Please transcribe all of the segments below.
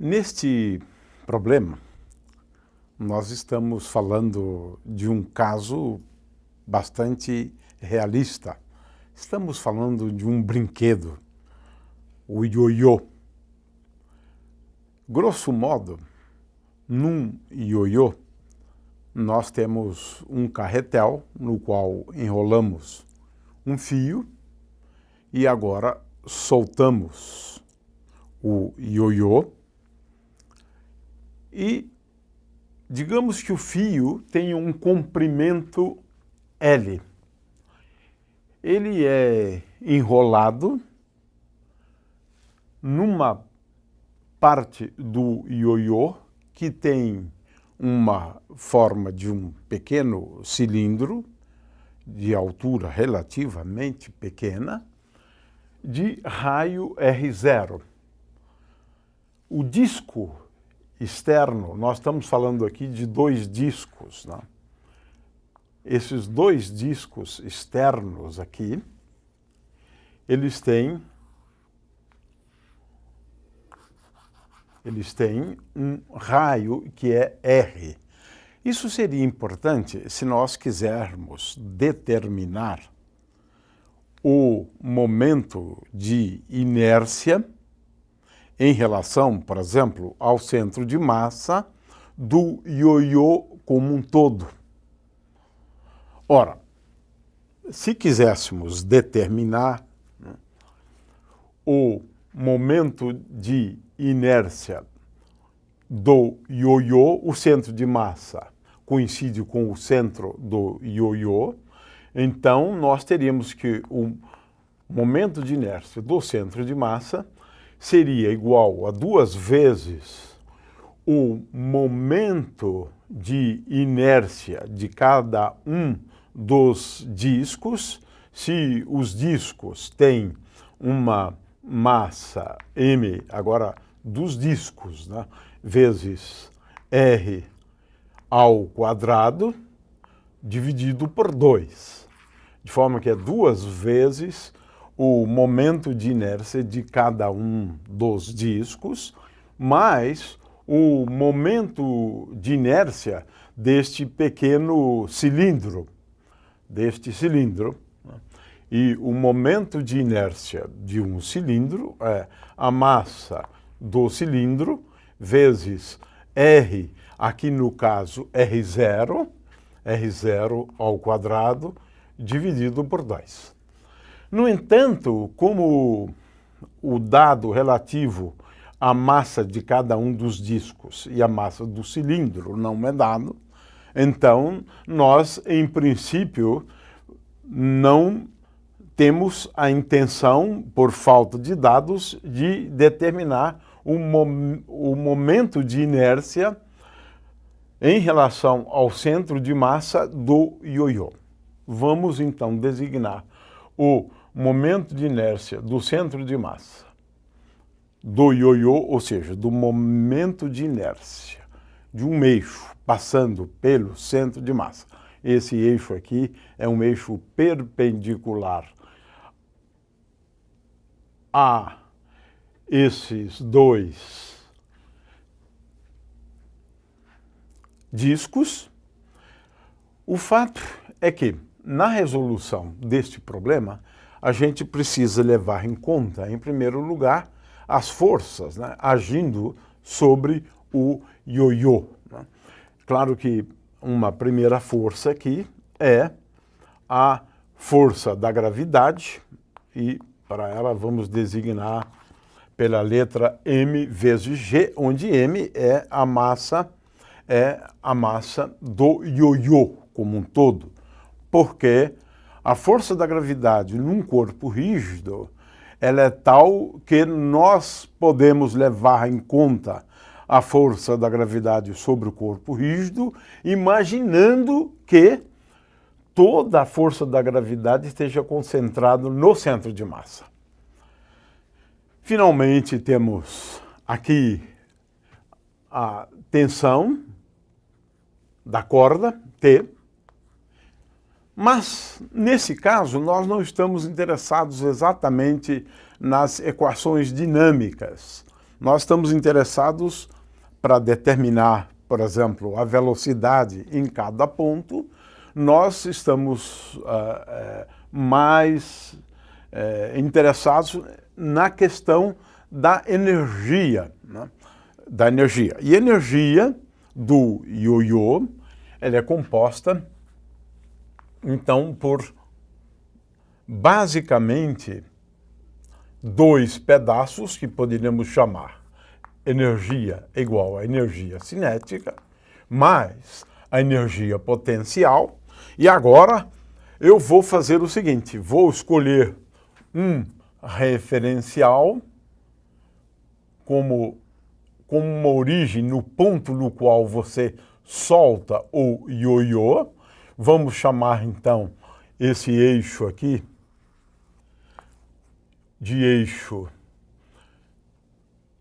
Neste problema, nós estamos falando de um caso bastante realista. Estamos falando de um brinquedo, o ioiô. Grosso modo, num ioiô, nós temos um carretel no qual enrolamos um fio e agora soltamos o ioiô e digamos que o fio tem um comprimento L. Ele é enrolado numa parte do ioiô que tem uma forma de um pequeno cilindro de altura relativamente pequena, de raio R0. O disco externo, nós estamos falando aqui de dois discos, né? Esses dois discos externos aqui, eles têm um raio que é R. Isso seria importante se nós quisermos determinar o momento de inércia em relação, por exemplo, ao centro de massa do ioiô como um todo. Ora, se quiséssemos determinar, né, o momento de inércia do ioiô, o centro de massa coincide com o centro do ioiô, então nós teríamos que o momento de inércia do centro de massa seria igual a 2 vezes o momento de inércia de cada um dos discos. Se os discos têm uma massa m, agora dos discos, né, vezes r ao quadrado, dividido por 2, de forma que é 2 vezes o momento de inércia de cada um dos discos, mais o momento de inércia deste pequeno cilindro, E o momento de inércia de um cilindro é a massa do cilindro vezes R, aqui no caso R0 ao quadrado, dividido por 2. No entanto, como o dado relativo à massa de cada um dos discos e a massa do cilindro não é dado, então nós, em princípio, não temos a intenção, por falta de dados, de determinar o momento de inércia em relação ao centro de massa do ioiô. Vamos então designar o momento de inércia do centro de massa do ioiô, ou seja, do momento de inércia de um eixo passando pelo centro de massa. Esse eixo aqui é um eixo perpendicular a esses dois discos. O fato é que, na resolução deste problema, a gente precisa levar em conta, em primeiro lugar, as forças, né, agindo sobre o ioiô, né? Claro que uma primeira força aqui é a força da gravidade, e para ela vamos designar pela letra m vezes g, onde m é a massa do ioiô como um todo, porque a força da gravidade num corpo rígido, ela é tal que nós podemos levar em conta a força da gravidade sobre o corpo rígido, imaginando que toda a força da gravidade esteja concentrada no centro de massa. Finalmente, temos aqui a tensão da corda, T, mas, nesse caso, nós não estamos interessados exatamente nas equações dinâmicas nós estamos interessados para determinar, por exemplo, a velocidade em cada ponto, nós estamos mais interessados na questão da energia, né? Da energia. E a energia do ioiô, ela é composta, então, por basicamente dois pedaços que poderíamos chamar energia igual a energia cinética, mais a energia potencial. E agora eu vou fazer o seguinte, vou escolher um referencial como uma origem no ponto no qual você solta o ioiô. Vamos chamar então esse eixo aqui de eixo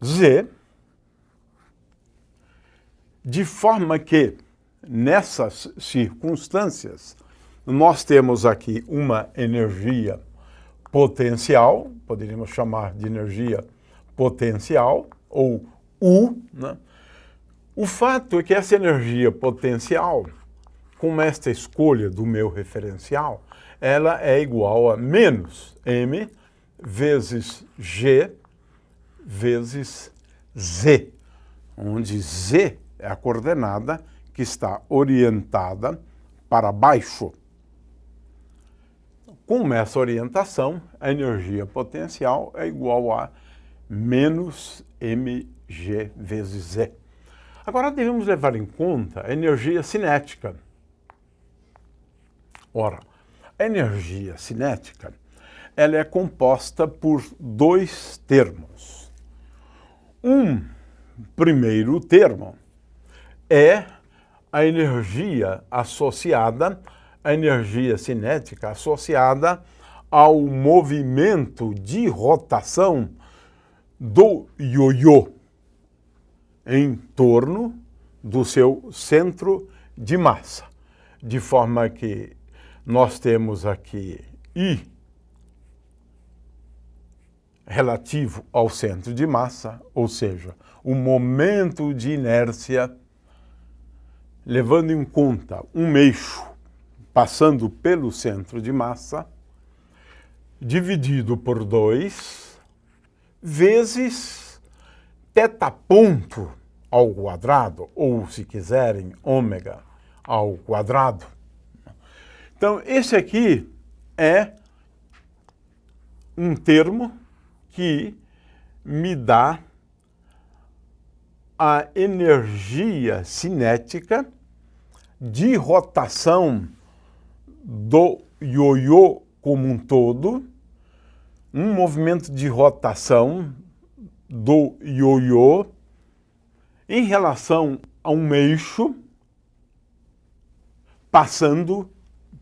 Z, de forma que nessas circunstâncias nós temos aqui uma energia potencial, poderíamos chamar de energia potencial, ou U, né? O fato é que essa energia potencial, com esta escolha do meu referencial, ela é igual a menos M vezes G vezes Z, onde Z é a coordenada que está orientada para baixo. Com essa orientação, a energia potencial é igual a menos mg vezes Z. Agora devemos levar em conta a energia cinética. Ora, a energia cinética, ela é composta por dois termos. Um primeiro termo é a energia associada, a energia cinética associada ao movimento de rotação do ioiô em torno do seu centro de massa. De forma que nós temos aqui I relativo ao centro de massa, ou seja, o momento de inércia, levando em conta um eixo passando pelo centro de massa, dividido por 2, vezes θ ponto ao quadrado, ou, se quiserem, ômega ao quadrado. Então, esse aqui é um termo que me dá a energia cinética de rotação do ioiô como um todo, um movimento de rotação do ioiô em relação a um eixo passando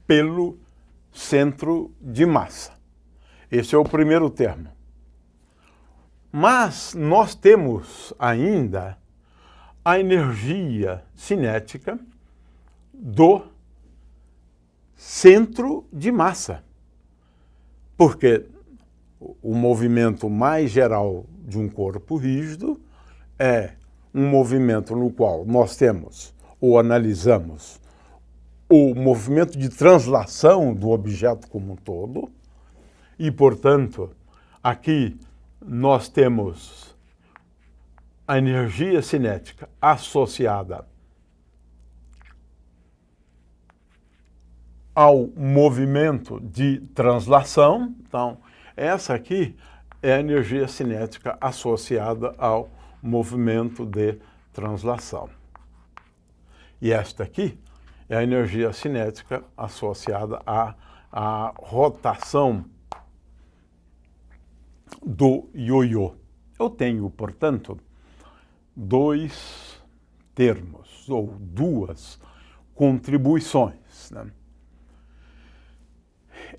pelo centro de massa. Esse é o primeiro termo. Mas nós temos ainda a energia cinética do centro de massa, porque o movimento mais geral de um corpo rígido é um movimento no qual nós temos ou analisamos o movimento de translação do objeto como um todo e, portanto, aqui nós temos a energia cinética associada ao movimento de translação. Então, essa aqui é a energia cinética associada ao movimento de translação. E esta aqui é a energia cinética associada à rotação do ioiô. Eu tenho, portanto, dois termos, ou duas contribuições, né?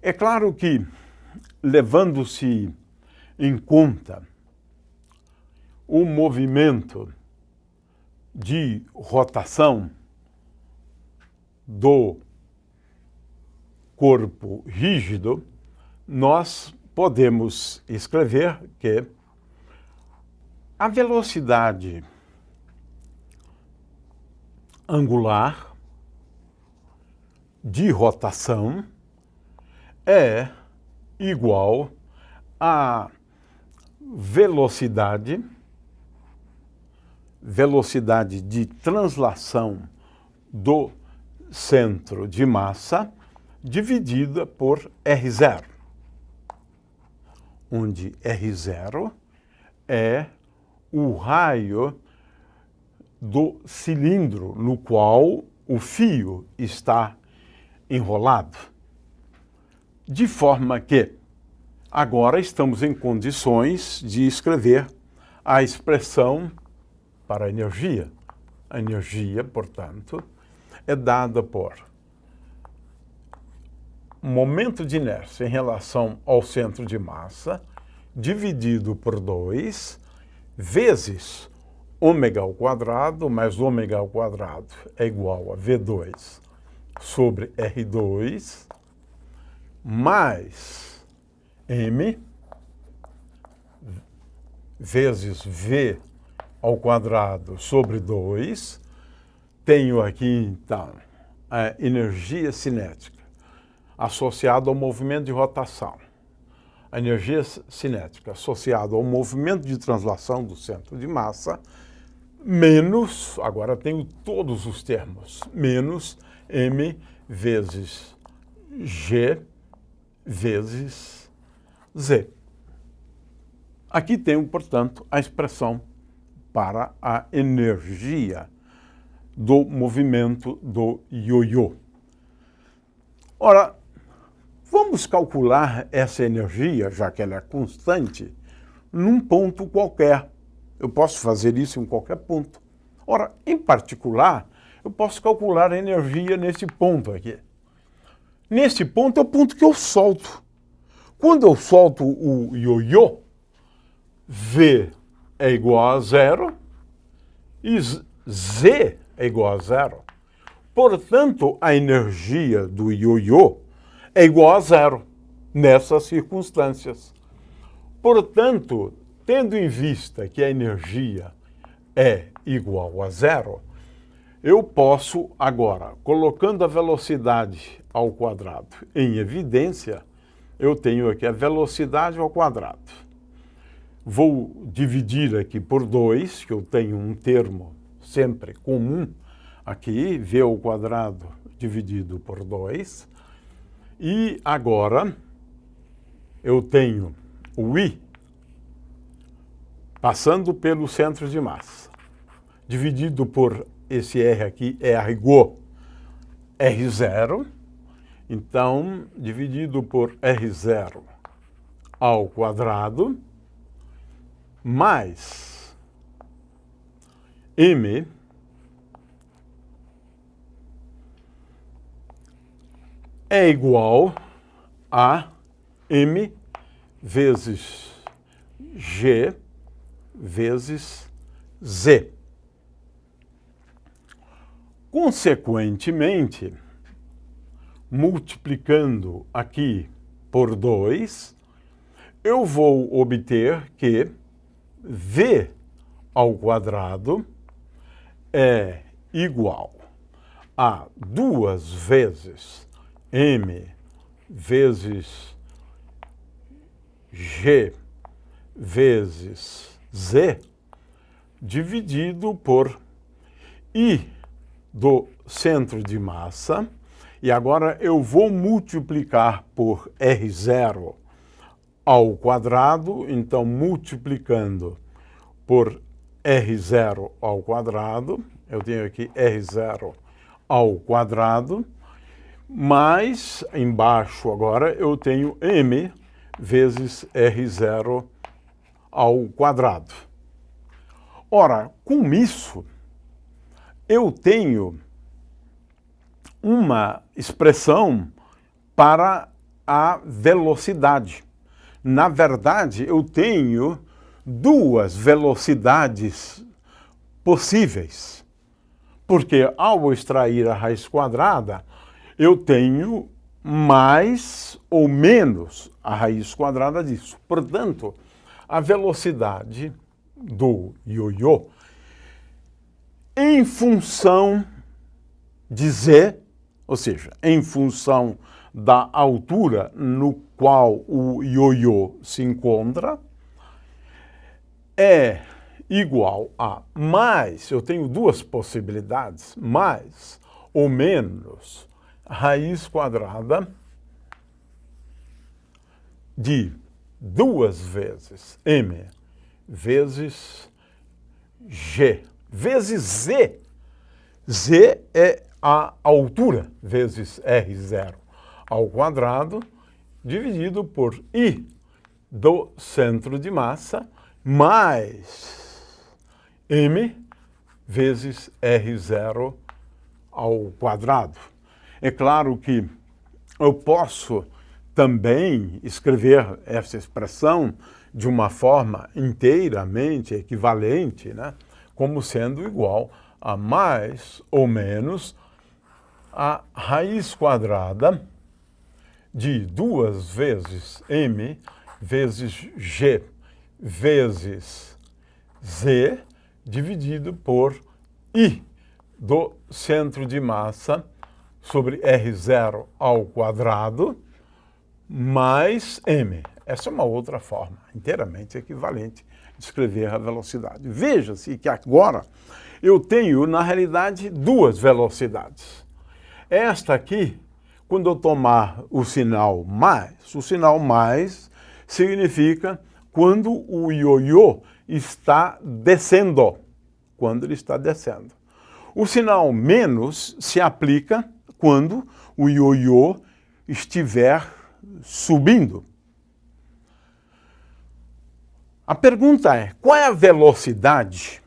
É claro que, levando-se em conta o movimento de rotação do corpo rígido, nós podemos escrever que A velocidade angular de rotação é igual à velocidade de translação do centro de massa dividida por R0, onde R0 é o raio do cilindro no qual o fio está enrolado. De forma que agora estamos em condições de escrever a expressão para a energia. A energia, portanto, é dada por momento de inércia em relação ao centro de massa dividido por 2 vezes ômega ao quadrado mais ômega ao quadrado é igual a V2 sobre R2 mais M vezes V ao quadrado sobre 2. Tenho aqui, então, a energia cinética associada ao movimento de rotação. A energia cinética associada ao movimento de translação do centro de massa, menos, agora tenho todos os termos, menos M vezes G vezes Z. Aqui tenho, portanto, a expressão para a energia do movimento do ioiô. Ora, vamos calcular essa energia, já que ela é constante, num ponto qualquer. Eu posso fazer isso em qualquer ponto. Ora, em particular, eu posso calcular a energia nesse ponto aqui. Nesse ponto é o ponto que eu solto. Quando eu solto o ioiô, V é igual a 0 e Z é igual a 0. Portanto, a energia do ioiô é igual a 0 nessas circunstâncias. Portanto, tendo em vista que a energia é igual a 0, eu posso agora, colocando a velocidade ao quadrado em evidência, eu tenho aqui a velocidade ao quadrado. Vou dividir aqui por 2, que eu tenho um termo sempre comum aqui, V ao quadrado dividido por 2. E agora eu tenho o I passando pelo centro de massa, dividido por esse R aqui, é ergo R0. Então, dividido por R0 ao quadrado, mais M é igual a M vezes G vezes Z. Consequentemente, multiplicando aqui por 2, eu vou obter que V ao quadrado é igual a 2 vezes M vezes G vezes Z dividido por I do centro de massa. E agora eu vou multiplicar por R0 ao quadrado, então multiplicando por R0 ao quadrado, eu tenho aqui R0 ao quadrado, mais embaixo agora eu tenho M vezes R0 ao quadrado. Ora, com isso, eu tenho uma expressão para a velocidade. Na verdade, eu tenho duas velocidades possíveis, porque ao extrair a raiz quadrada, eu tenho mais ou menos a raiz quadrada disso. Portanto, a velocidade do ioiô em função de Z, ou seja, em função da altura no qual o ioiô se encontra, é igual a mais, eu tenho duas possibilidades, mais ou menos raiz quadrada de 2 vezes m vezes g vezes z. Z é a altura vezes R0 ao quadrado dividido por I do centro de massa mais m vezes R0 ao quadrado. É claro que eu posso também escrever essa expressão de uma forma inteiramente equivalente, né? Como sendo igual a mais ou menos a raiz quadrada de 2 vezes m vezes g vezes z dividido por I do centro de massa sobre R0 ao quadrado mais m. Essa é uma outra forma inteiramente equivalente de escrever a velocidade. Veja-se que agora eu tenho, na realidade, duas velocidades. Esta aqui, quando eu tomar o sinal mais significa quando o ioiô está descendo, quando ele está descendo. O sinal menos se aplica quando o ioiô estiver subindo. A pergunta é, qual é a velocidade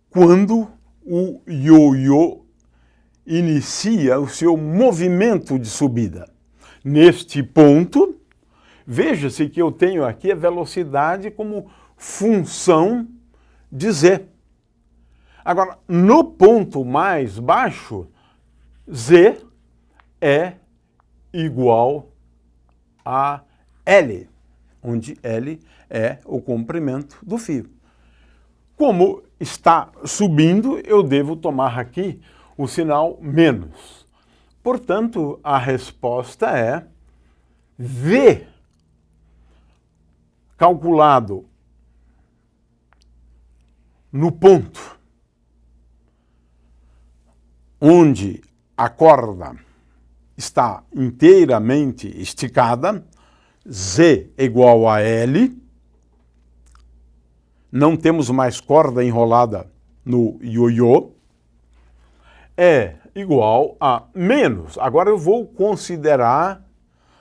quando o ioiô inicia o seu movimento de subida? Neste ponto, veja-se que eu tenho aqui a velocidade como função de z. Agora, no ponto mais baixo, z é igual a L, onde L é o comprimento do fio. Como está subindo, eu devo tomar aqui o sinal menos. Portanto, a resposta é V calculado no ponto onde a corda está inteiramente esticada, Z igual a L, não temos mais corda enrolada no ioiô, é igual a menos. Agora eu vou considerar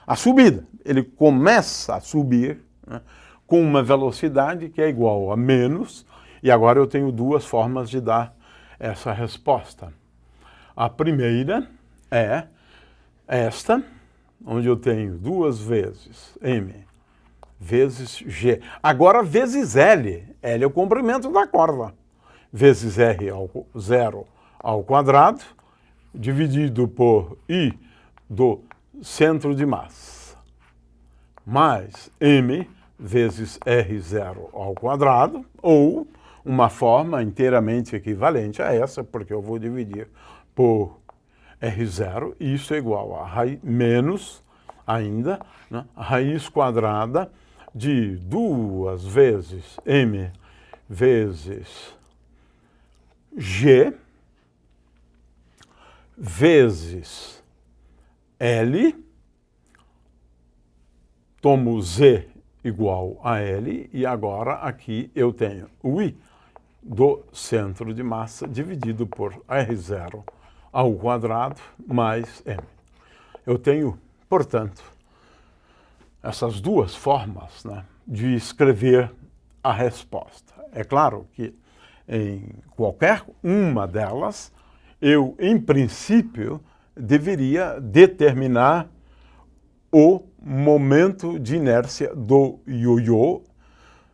a subida. Ele começa a subir, né, com uma velocidade que é igual a menos, e agora eu tenho duas formas de dar essa resposta. A primeira é esta, onde eu tenho 2 vezes m vezes g. Agora vezes L. L é o comprimento da corda. Vezes R0 ao quadrado, dividido por I do centro de massa, mais m vezes R0 ao quadrado, ou uma forma inteiramente equivalente a essa, porque eu vou dividir por R0, e isso é igual a menos ainda, né, a raiz quadrada de 2 vezes m vezes g vezes L, tomo Z igual a L, e agora aqui eu tenho o I do centro de massa dividido por R0 ao quadrado mais m. Eu tenho, portanto, essas duas formas, né, de escrever a resposta. É claro que em qualquer uma delas, eu, em princípio, deveria determinar o momento de inércia do ioiô,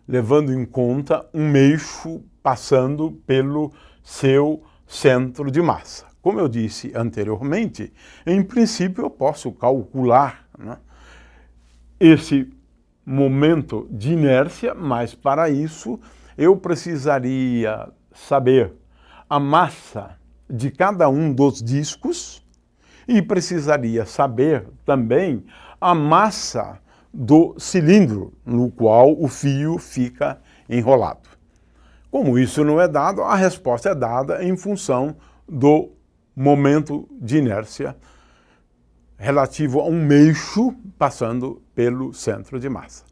levando em conta um eixo passando pelo seu centro de massa. Como eu disse anteriormente, em princípio eu posso calcular, né, esse momento de inércia, mas para isso eu precisaria saber a massa de cada um dos discos e precisaria saber também a massa do cilindro no qual o fio fica enrolado. Como isso não é dado, a resposta é dada em função do momento de inércia relativo a um eixo passando pelo centro de massa.